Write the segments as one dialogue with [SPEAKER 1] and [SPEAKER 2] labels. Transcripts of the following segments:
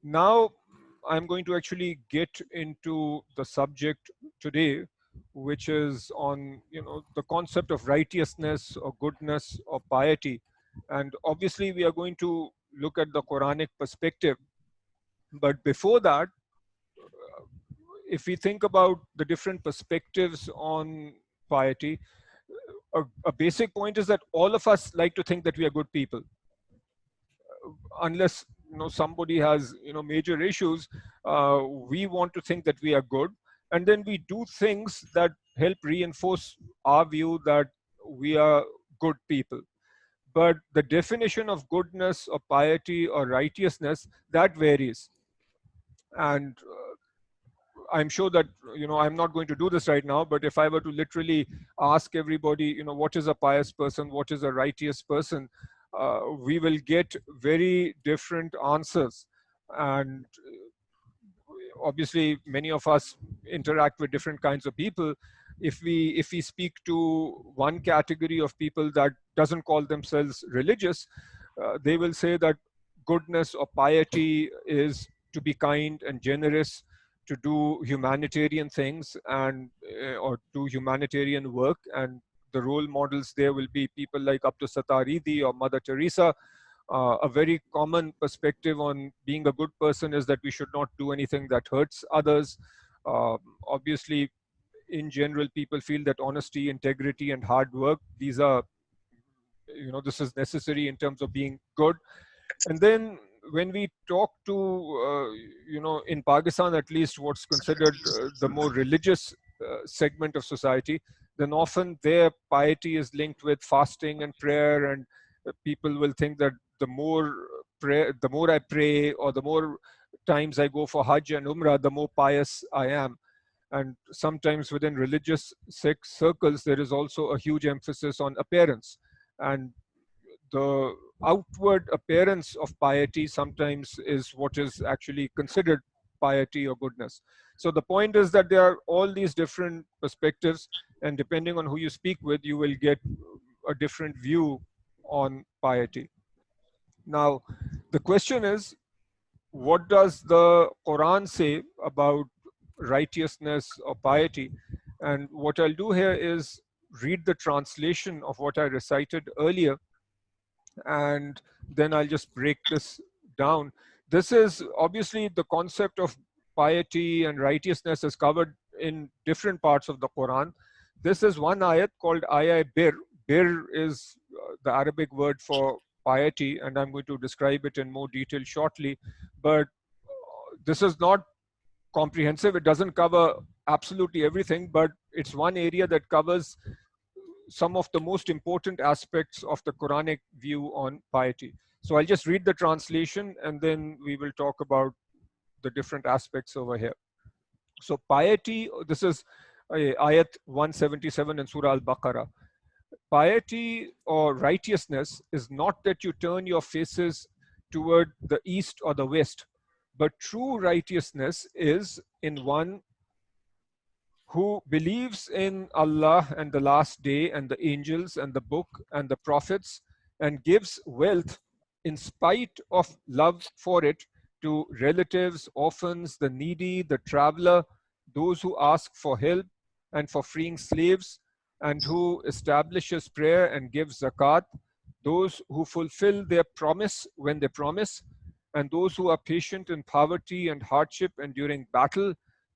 [SPEAKER 1] Now, I'm going to actually get into the subject today, which is on the concept of righteousness or goodness or piety. And obviously, we are going to look at the Quranic perspective. But before that, if we think about the different perspectives on piety, a basic point is that all of us like to think that we are good people, unless somebody has major issues. We want to think that we are good, and then we do things that help reinforce our view that we are good people. But the definition of goodness or piety or righteousness, that varies. And I'm sure that I'm not going to do this right now, but if I were to literally ask everybody, what is a pious person, what is a righteous person, we will get very different answers. And obviously, many of us interact with different kinds of people. If we speak to one category of people that doesn't call themselves religious, they will say that goodness or piety is to be kind and generous, to do humanitarian things, and or do humanitarian work. And the role models there will be people like Abdus Sattar Idi or Mother Teresa. A very common perspective on being a good person is that we should not do anything that hurts others. Obviously, in general, people feel that honesty, integrity, and hard work, these are, this is necessary in terms of being good. And then when we talk to, in Pakistan at least, what's considered the more religious segment of society, then often their piety is linked with fasting and prayer. And people will think that the more I pray, or the more times I go for Hajj and Umrah, the more pious I am. And sometimes within religious circles, there is also a huge emphasis on appearance. And the outward appearance of piety sometimes is what is actually considered piety or goodness. So the point is that there are all these different perspectives, and depending on who you speak with, you will get a different view on piety. Now, the question is, what does the Quran say about righteousness or piety? And what I'll do here is read the translation of what I recited earlier, and then I'll just break this down. This is obviously the concept of piety and righteousness is covered in different parts of the Quran. This is one ayat called Ayah Bir. Bir is the Arabic word for piety, and I'm going to describe it in more detail shortly. But this is not comprehensive. It doesn't cover absolutely everything, but it's one area that covers some of the most important aspects of the Quranic view on piety. So I'll just read the translation, and then we will talk about the different aspects over here. So piety, this is ayat 177 in Surah Al-Baqarah. Piety or righteousness is not that you turn your faces toward the east or the west, but true righteousness is in one who believes in Allah and the last day and the angels and the book and the prophets, and gives wealth in spite of love for it to relatives, orphans, the needy, the traveler, those who ask for help, and for freeing slaves, and who establishes prayer and gives zakat, those who fulfill their promise when they promise, and those who are patient in poverty and hardship and during battle.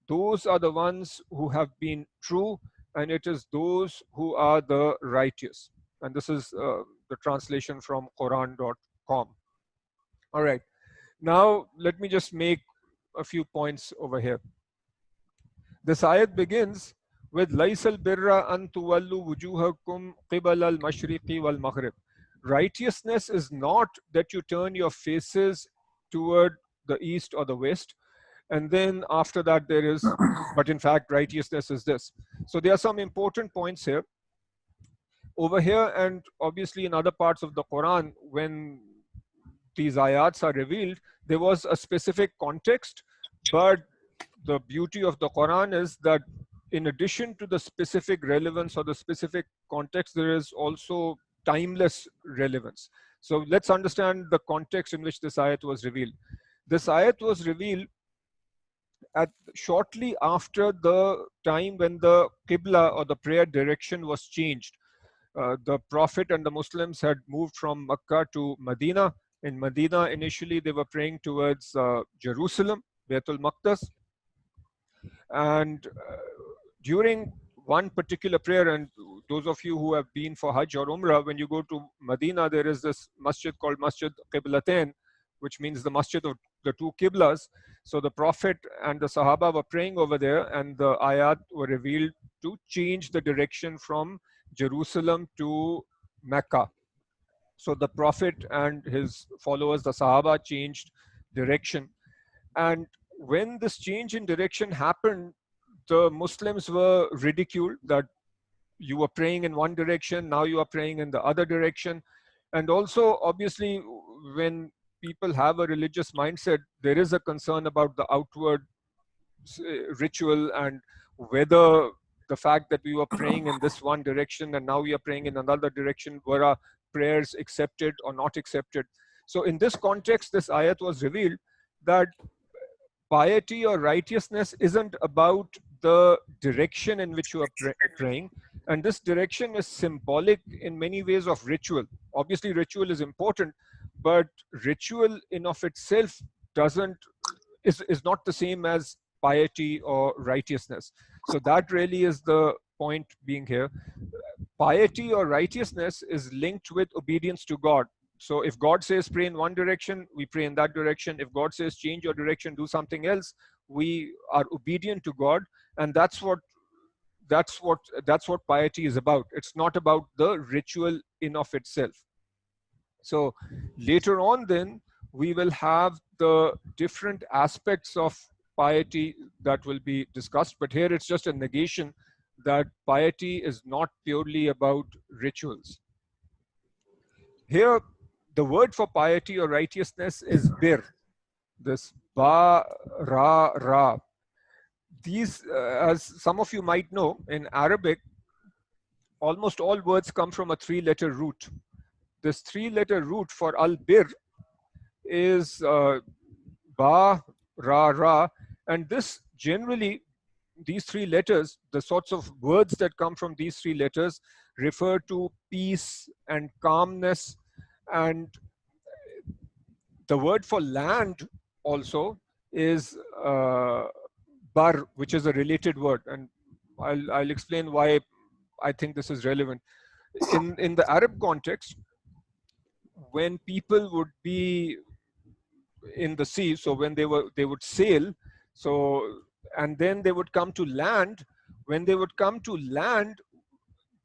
[SPEAKER 1] Those are the ones who have been true, and it is those who are the righteous. And this is the translation from Quran.com. All right. Now, let me just make a few points over here. This ayat begins with Laisal birra an tuwallu wujuhakum qibal al mashriqi wal maghrib. Righteousness is not that you turn your faces toward the east or the west. And then after that, there is, but in fact, righteousness is this. So there are some important points here. Over here, and obviously in other parts of the Quran, when these ayats are revealed, there was a specific context. But the beauty of the Quran is that in addition to the specific relevance or the specific context, there is also timeless relevance. So let's understand the context in which this ayat was revealed. This ayat was revealed at shortly after the time when the Qibla or the prayer direction was changed. The Prophet and the Muslims had moved from Makkah to Medina. In Medina, initially they were praying towards Jerusalem, Baitul Maqdis. And during one particular prayer, and those of you who have been for Hajj or Umrah, when you go to Medina, there is this masjid called Masjid Qiblatain, which means the masjid of the two Qiblas. So the Prophet and the Sahaba were praying over there, and the ayat were revealed to change the direction from Jerusalem to Mecca. So the Prophet and his followers, the Sahaba, changed direction. And when this change in direction happened, the Muslims were ridiculed that you were praying in one direction, now you are praying in the other direction. And also, obviously, when people have a religious mindset, there is a concern about the outward ritual and whether the fact that we were praying in this one direction and now we are praying in another direction, were our prayers accepted or not accepted. So in this context, this ayat was revealed that piety or righteousness isn't about the direction in which you are praying. And this direction is symbolic in many ways of ritual. Obviously, ritual is important, but ritual in of itself is not the same as piety or righteousness. So that really is the point being here. Piety or righteousness is linked with obedience to God. So if God says pray in one direction, we pray in that direction. If God says change your direction, do something else, we are obedient to God. And that's what piety is about. It's not about the ritual in of itself. So later on then, we will have the different aspects of piety that will be discussed. But here it's just a negation that piety is not purely about rituals. Here, the word for piety or righteousness is bir. This ba, ra, ra. These, as some of you might know, in Arabic, almost all words come from a three-letter root. This three-letter root for al-bir is ba, ra, ra. And this generally, these three letters, the sorts of words that come from these three letters refer to peace and calmness. And the word for land also is bar, which is a related word. And I'll explain why I think this is relevant. In the Arab context, when people would be in the sea, so when they would sail, so and then they would come to land. When they would come to land,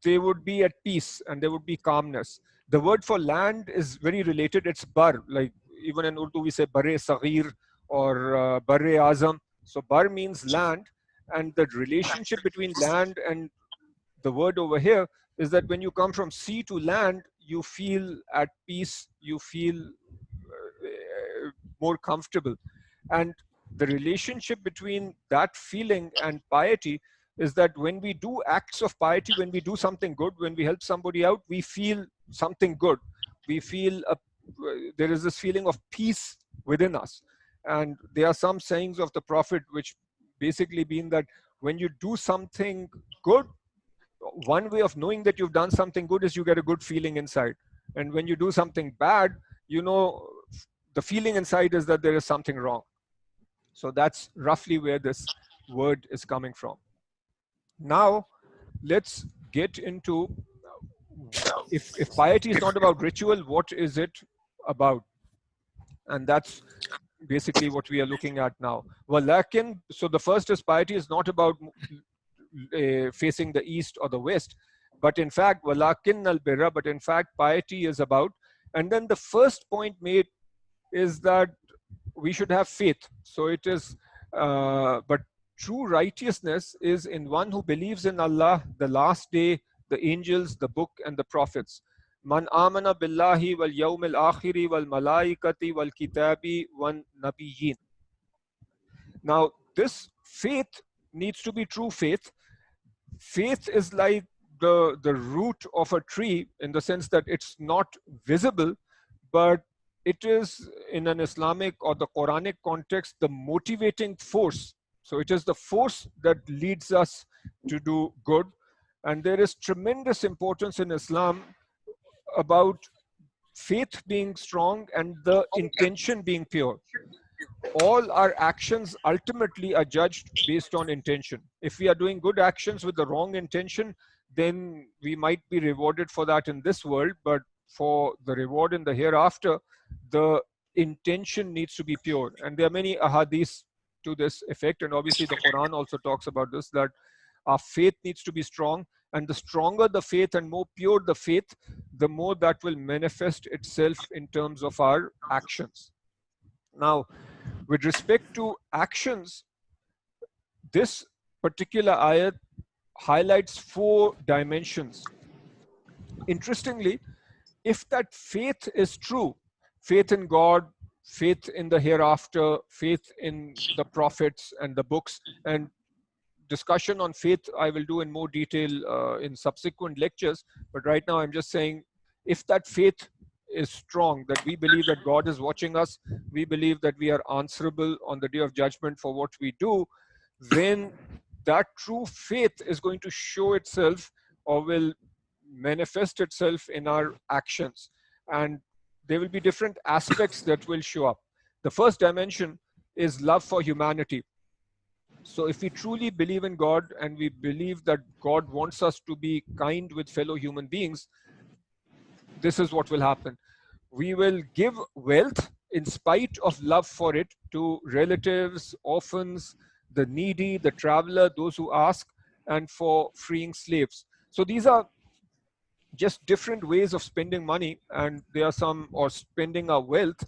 [SPEAKER 1] they would be at peace and there would be calmness. The word for land is very related. It's bar. Like even in Urdu we say Barre Saghir or Barre Azam. So bar means land, and the relationship between land and the word over here is that when you come from sea to land, you feel at peace, you feel more comfortable. And the relationship between that feeling and piety is that when we do acts of piety, when we do something good, when we help somebody out, we feel something good. We feel there is this feeling of peace within us. And there are some sayings of the Prophet which basically mean that when you do something good, one way of knowing that you've done something good is you get a good feeling inside. And when you do something bad, you know, the feeling inside is that there is something wrong. So that's roughly where this word is coming from. Now, let's get into, if piety is not about ritual, what is it about? And that's basically what we are looking at now. Walakin, so the first is piety is not about facing the east or the west, but in fact, walakin al-birra, but in fact, piety is about, and then the first point made is that we should have faith. So it is, but true righteousness is in one who believes in Allah, the last day, the angels, the book, and the prophets. Man amana billahi wal yawmil akhiri wal malaikati wal kitabi wal nabiyyin. Now, this faith needs to be true faith. Faith is like the root of a tree in the sense that it's not visible, but it is in an Islamic or the Quranic context, the motivating force. So it is the force that leads us to do good. And there is tremendous importance in Islam about faith being strong and the intention being pure. All our actions ultimately are judged based on intention. If we are doing good actions with the wrong intention, then we might be rewarded for that in this world, but for the reward in the hereafter, the intention needs to be pure. And there are many ahadiths to this effect, and obviously the Quran also talks about this, that our faith needs to be strong, and the stronger the faith and more pure the faith, the more that will manifest itself in terms of our actions. Now, with respect to actions, this particular ayat highlights 4 dimensions. Interestingly, if that faith is true, faith in God, faith in the hereafter, faith in the prophets and the books, and discussion on faith I will do in more detail in subsequent lectures, but right now I'm just saying, if that faith is strong, that we believe that God is watching us, we believe that we are answerable on the day of judgment for what we do, then that true faith is going to show itself or will manifest itself in our actions. And there will be different aspects that will show up. The first dimension is love for humanity. So if we truly believe in God and we believe that God wants us to be kind with fellow human beings, this is what will happen. We will give wealth in spite of love for it to relatives, orphans, the needy, the traveler, those who ask, and for freeing slaves. So these are just different ways of spending money, and there are some, or spending our wealth,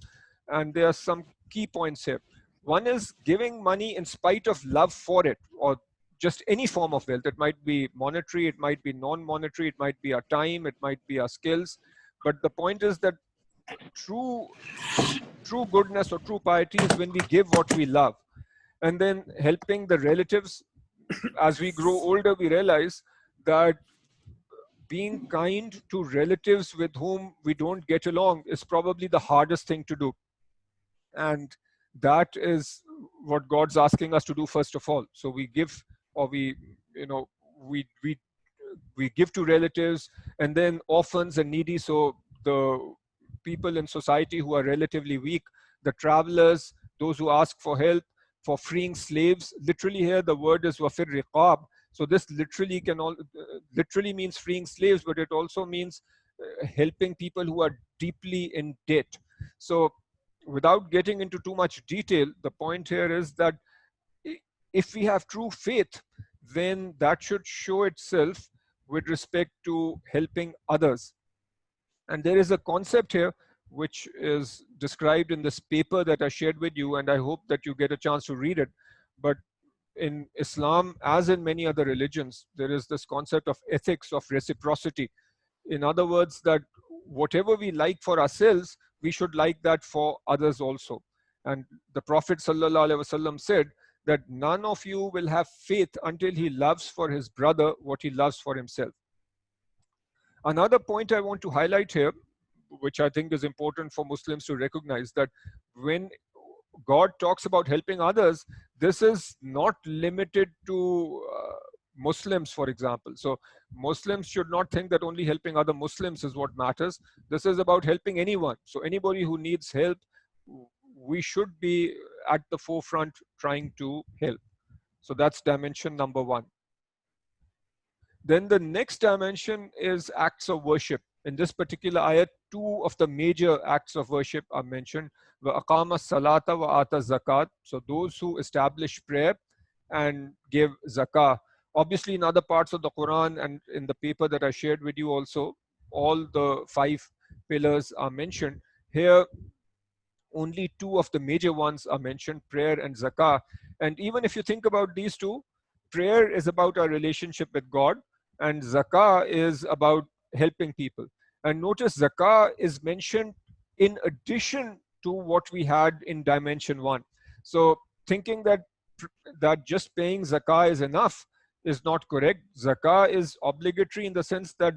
[SPEAKER 1] and there are some key points here. One is giving money in spite of love for it, or just any form of wealth. It might be monetary, it might be non-monetary, it might be our time, it might be our skills. But the point is that true goodness or true piety is when we give what we love. And then helping the relatives. As we grow older, we realize that being kind to relatives with whom we don't get along is probably the hardest thing to do. And that is what God's asking us to do first of all. So we give, or we, you know, we give to relatives, and then orphans and needy. So the people in society who are relatively weak, the travelers, those who ask for help, for freeing slaves. Literally here, the word is wafir riqab. So this literally literally means freeing slaves, but it also means helping people who are deeply in debt. So without getting into too much detail, the point here is that if we have true faith, then that should show itself with respect to helping others. And there is a concept here which is described in this paper that I shared with you, and I hope that you get a chance to read it. But in Islam, as in many other religions, there is this concept of ethics of reciprocity. In other words, that whatever we like for ourselves, we should like that for others also. And the Prophet ﷺ said that none of you will have faith until he loves for his brother what he loves for himself. Another point I want to highlight here, which I think is important for Muslims to recognize, that when God talks about helping others, this is not limited to Muslims, for example. So Muslims should not think that only helping other Muslims is what matters. This is about helping anyone. So anybody who needs help, we should be at the forefront trying to help. So that's dimension number 1. Then the next dimension is acts of worship. In this particular ayat, 2 of the major acts of worship are mentioned. وَأَقَامَ الصَّلَاةَ وَآتَى الزَّكَاةَ. So those who establish prayer and give zakah. Obviously, in other parts of the Quran and in the paper that I shared with you also, all the 5 pillars are mentioned. Here, only 2 of the major ones are mentioned, prayer and zakah. And even if you think about these 2, prayer is about our relationship with God, and zakah is about helping people. And notice zakah is mentioned in addition to what we had in dimension 1. So thinking that just paying zakah is enough is not correct. Zakah is obligatory in the sense that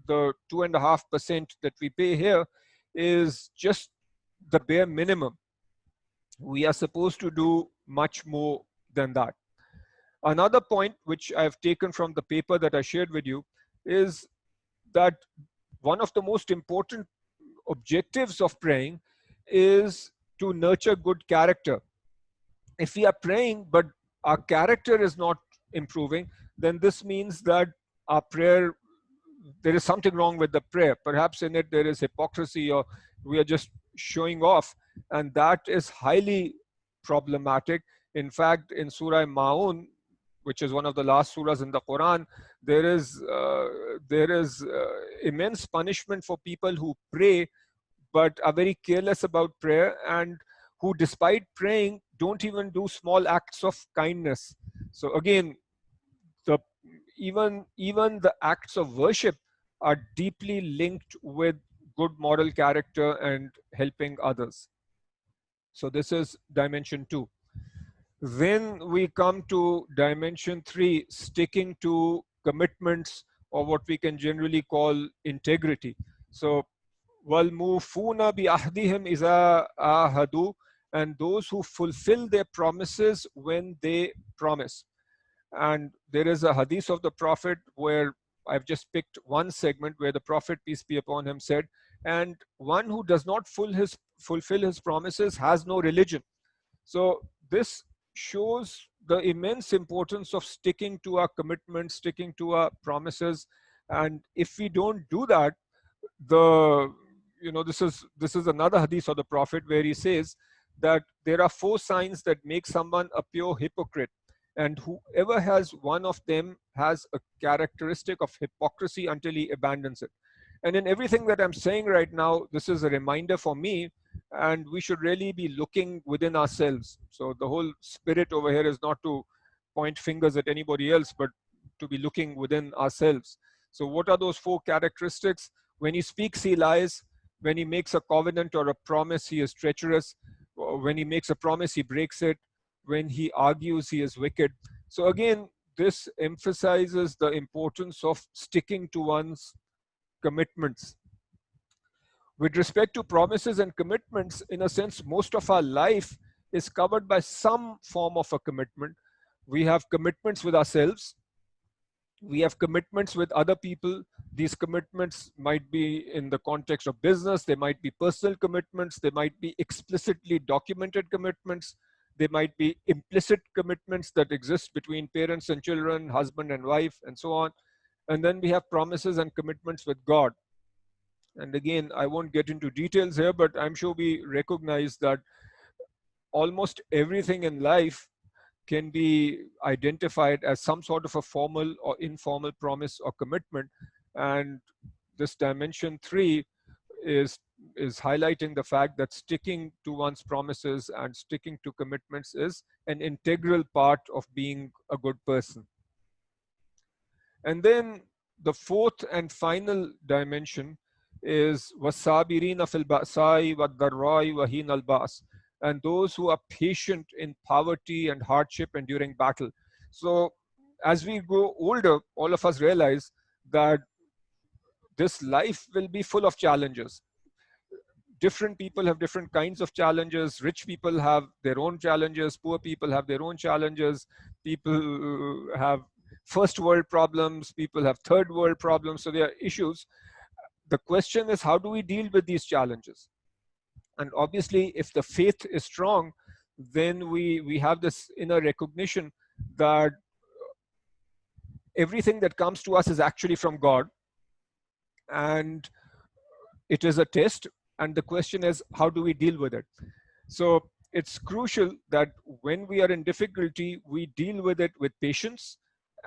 [SPEAKER 1] the 2.5% that we pay here is just the bare minimum. We are supposed to do much more than that. Another point which I've taken from the paper that I shared with you is that one of the most important objectives of praying is to nurture good character. If we are praying but our character is not improving, then this means that our prayer, there is something wrong with the prayer. Perhaps in it there is hypocrisy, or we are just showing off, and that is highly problematic. In fact, in Surah Maun, which is one of the last surahs in the Quran, there is immense punishment for people who pray but are very careless about prayer, and who, despite praying, don't even do small acts of kindness. So again, the even the acts of worship are deeply linked with good moral character and helping others. So this is dimension 2. Then we come to dimension 3, sticking to commitments, or what we can generally call integrity. So وَالْمُوفُونَ بِأَهْدِهِمْ إِذَا آهَدُوا, and those who fulfill their promises when they promise. And there is a hadith of the Prophet where I've just picked one segment where the Prophet, peace be upon him, said, and one who does not fulfill his promises has no religion. So this shows the immense importance of sticking to our commitments, sticking to our promises. And if we don't do that, the this is another hadith of the Prophet where he says that there are 4 signs that make someone a pure hypocrite, and whoever has one of them has a characteristic of hypocrisy until he abandons it. And in everything that I'm saying right now, this is a reminder for me, and we should really be looking within ourselves. So the whole spirit over here is not to point fingers at anybody else, but to be looking within ourselves. So what are those 4 characteristics? When he speaks, he lies. When he makes a covenant or a promise, he is treacherous. When he makes a promise, he breaks it. When he argues, he is wicked. So again, this emphasizes the importance of sticking to one's commitments. With respect to promises and commitments, in a sense, most of our life is covered by some form of a commitment. We have commitments with ourselves. We have commitments with other people. These commitments might be in the context of business. They might be personal commitments. They might be explicitly documented commitments. They might be implicit commitments that exist between parents and children, husband and wife, and so on. And then we have promises and commitments with God. And again, I won't get into details here, but I'm sure we recognize that almost everything in life can be identified as some sort of a formal or informal promise or commitment. And this dimension 3 is highlighting the fact that sticking to one's promises and sticking to commitments is an integral part of being a good person. And then the 4th and final dimension is wasabirina fil ba'sai wad darrai wa hin al ba's, and those who are patient in poverty and hardship and during battle. So as we grow older, all of us realize that this life will be full of challenges. Different people have different kinds of challenges. Rich people have their own challenges. Poor people have their own challenges. People have first world problems. People have third world problems. So there are issues. The question is, how do we deal with these challenges? And obviously, if the faith is strong, then we have this inner recognition that everything that comes to us is actually from God. And it is a test. And the question is, how do we deal with it? So it's crucial that when we are in difficulty, we deal with it with patience.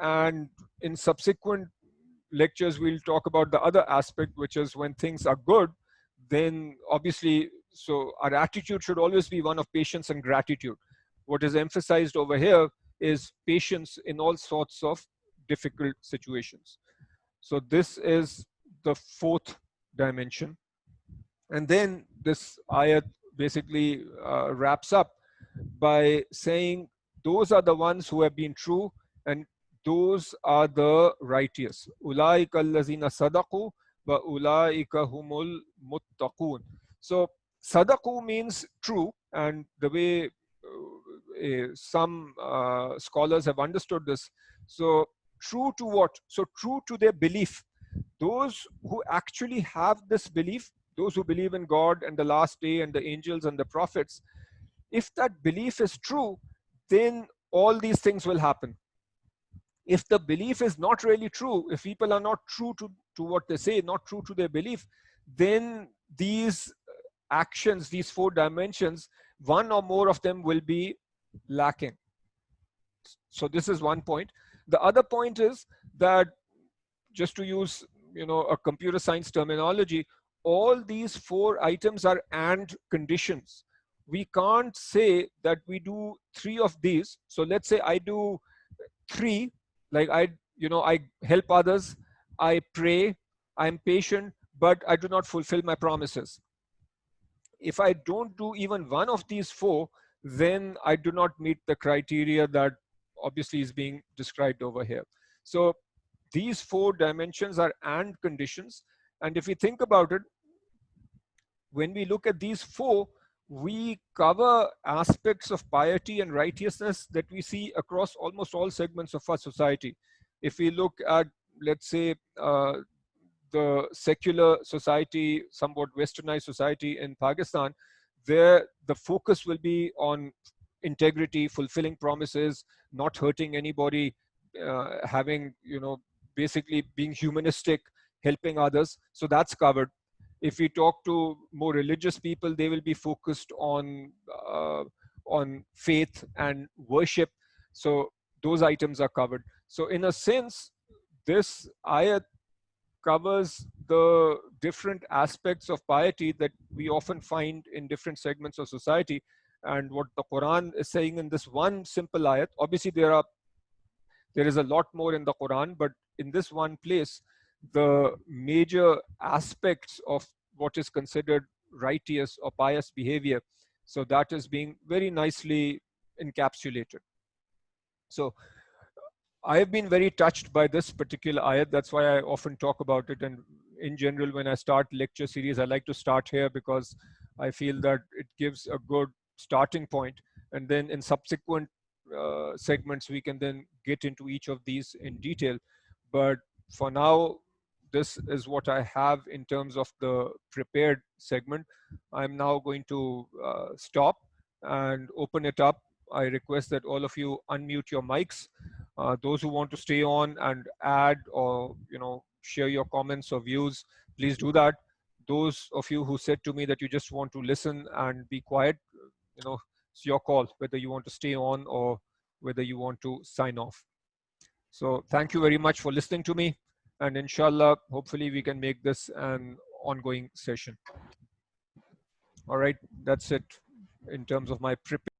[SPEAKER 1] And in subsequent lectures, we'll talk about the other aspect, which is when things are good, then obviously, so our attitude should always be one of patience and gratitude. What is emphasized over here is patience in all sorts of difficult situations. So this is the 4th dimension. And then this ayat basically wraps up by saying those are the ones who have been true, and those are the righteous. Ulaika allazina sadaqu wa ulaika humul muttaqun. So Sadaqu means true, and the way some scholars have understood this. So true to what? So true to their belief. Those who actually have this belief, those who believe in God and the last day and the angels and the prophets, if that belief is true, then all these things will happen. If the belief is not really true, if people are not true to what they say, not true to their belief, then these actions, these 4 dimensions, one or more of them will be lacking. So this is one point. The other point is that, just to use a computer science terminology, all these 4 items are and conditions. We can't say that we do 3 of these. So let's say I do 3, like I help others, I pray, I'm patient, but I do not fulfill my promises. If I don't do even one of these 4, then I do not meet the criteria that obviously is being described over here. So these 4 dimensions are and conditions. And if we think about it, when we look at these 4, we cover aspects of piety and righteousness that we see across almost all segments of our society. If we look at, let's say, the secular society, somewhat westernized society in Pakistan, there the focus will be on integrity, fulfilling promises, not hurting anybody, having, basically being humanistic, helping others. So that's covered. If we talk to more religious people, they will be focused on faith and worship. So those items are covered. So in a sense, this ayat covers the different aspects of piety that we often find in different segments of society. And what the Quran is saying in this one simple ayat, obviously there is a lot more in the Quran, but in this one place, the major aspects of what is considered righteous or pious behavior, so that is being very nicely encapsulated. So I have been very touched by this particular ayat. That's why I often talk about it. And in general, when I start lecture series, I like to start here because I feel that it gives a good starting point. And then in subsequent segments, we can then get into each of these in detail. But for now, this is what I have in terms of the prepared segment. I'm now going to stop and open it up. I request that all of you unmute your mics. Those who want to stay on and add or share your comments or views, please do that. Those of you who said to me that you just want to listen and be quiet, it's your call whether you want to stay on or whether you want to sign off. So thank you very much for listening to me, and inshallah, hopefully we can make this an ongoing session. All right, that's it in terms of my preparation.